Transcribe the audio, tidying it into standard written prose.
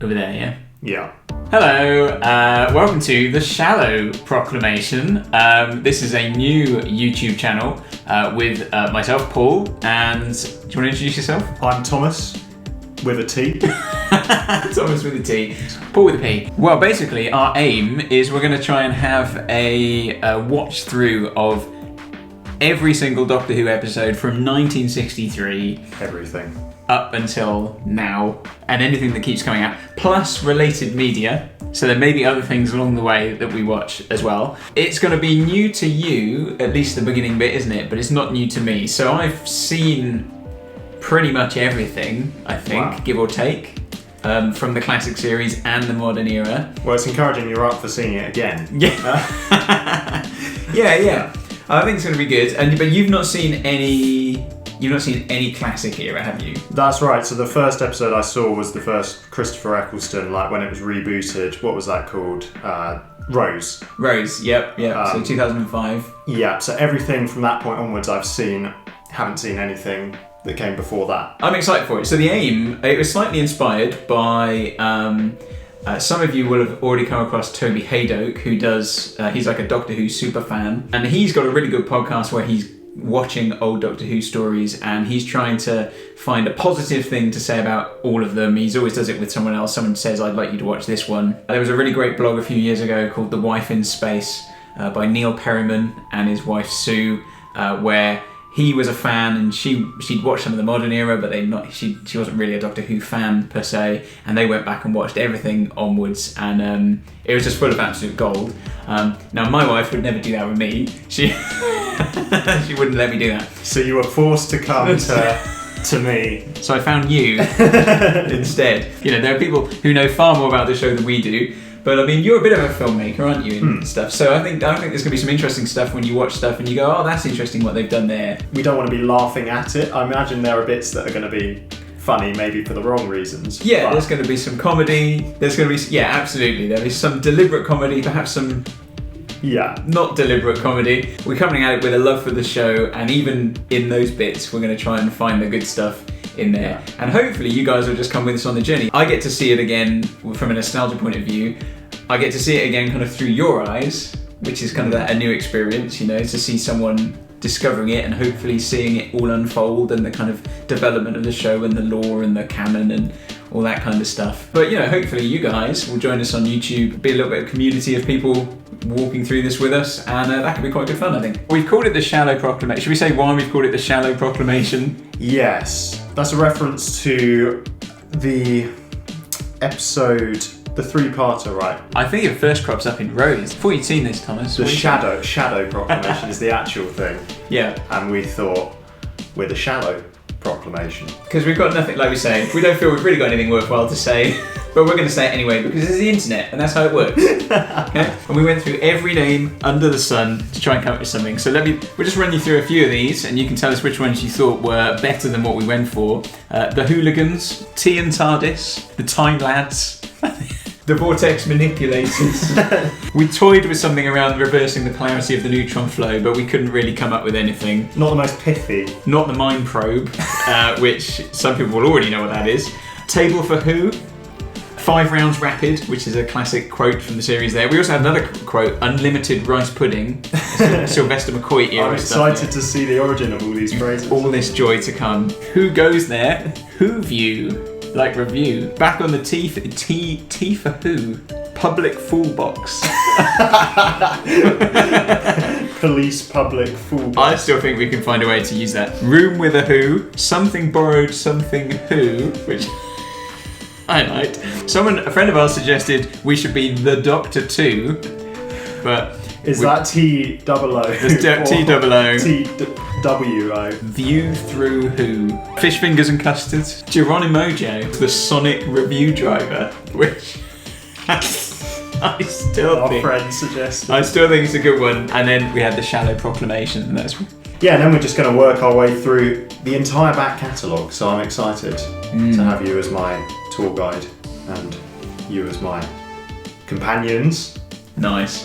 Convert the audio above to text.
Over there, yeah? Yeah. Hello, welcome to the Shallow Proclamation. This is a new YouTube channel with myself, Paul, and do you want to introduce yourself? I'm Thomas, with a T. Thomas with a T, Paul with a P. Well, basically, our aim is we're going to try and have a watch through of every single Doctor Who episode from 1963. Everything. Up until now, and anything that keeps coming out, plus related media. So there may be other things along the way that we watch as well. It's going to be new to you, at least the beginning bit, isn't it? But it's not new to me. So I've seen pretty much everything, I think, wow, give or take, from the classic series and the modern era. Well, it's encouraging you're up for seeing it again. Yeah. yeah. I think it's going to be good. But you've not seen any classic era, have you? That's right. So the first episode I saw was the first Christopher Eccleston, like when it was rebooted. What was that called? Rose. Rose, yep. So 2005. Yeah, so everything from that point onwards I've seen. Haven't seen anything that came before that. I'm excited for it. So the aim, it was slightly inspired by... some of you will have already come across Toby Haydock, who does... he's like a Doctor Who super fan. And he's got a really good podcast where he's watching old Doctor Who stories, and he's trying to find a positive thing to say about all of them. He always does it with someone else. Someone says, I'd like you to watch this one. There was a really great blog a few years ago called The Wife in Space by Neil Perryman and his wife Sue, where he was a fan and she'd watched some of the modern era, but she wasn't really a Doctor Who fan per se, and they went back and watched everything onwards, and it was just full of absolute gold. Now my wife would never do that with me. She wouldn't let me do that. So you were forced to come to me. So I found you instead. You know, there are people who know far more about the show than we do. But I mean, you're a bit of a filmmaker, aren't you, and stuff. So I think there's going to be some interesting stuff when you watch stuff and you go, oh, that's interesting what they've done there. We don't want to be laughing at it. I imagine there are bits that are going to be funny, maybe for the wrong reasons. Yeah, there's going to be some comedy. There's going to be, yeah, absolutely. There is some deliberate comedy, perhaps some not deliberate comedy. We're coming at it with a love for the show, and even in those bits, we're going to try and find the good stuff in there. Yeah. And hopefully you guys will just come with us on the journey. I get to see it again from a nostalgia point of view. I get to see it again kind of through your eyes, which is kind of a new experience, you know, to see someone discovering it and hopefully seeing it all unfold and the kind of development of the show and the lore and the canon and all that kind of stuff. But, you know, hopefully you guys will join us on YouTube, be a little bit of community of people walking through this with us, and that could be quite good fun, I think. We've called it the Shallow Proclamation. Should we say why we've called it the Shallow Proclamation? Yes. That's a reference to the episode, the three-parter, right? I think it first crops up in Rose. I thought you'd seen this, Thomas. The Shadow Proclamation is the actual thing. Yeah. And we thought, we're the Shallow Proclamation. Because we've got nothing, like we say, we don't feel we've really got anything worthwhile to say, but we're going to say it anyway because it's the internet and that's how it works. Okay? And we went through every name under the sun to try and come up with something. So we'll just run you through a few of these and you can tell us which ones you thought were better than what we went for. The Hooligans, T and TARDIS, the Time Lads, the Vortex Manipulators. We toyed with something around reversing the polarity of the neutron flow, but we couldn't really come up with anything. Not the most pithy. Not the Mind Probe, which some people will already know what that is. Table for Who. 5 rounds rapid, which is a classic quote from the series there. We also had another quote, unlimited rice pudding. Sylvester McCoy era. I'm excited to see the origin of all these phrases. All this joy to come. Who goes there? Who view? Like review. Back on the T for Who. Public fool box. Police public fool box. I still think we can find a way to use that. Room with a Who. Something borrowed something Who, which I liked. A friend of ours suggested we should be the Doctor 2, but is that T-double-O? T-double-O. T-W-O. View through Who. Fish fingers and custards. Geronimojo, the Sonic review driver, which I still think it's a good one. And then we had the Shallow Proclamation, and that's. Yeah, and then we're just going to work our way through the entire back catalogue. So I'm excited to have you as my tour guide and you as my companions. Nice.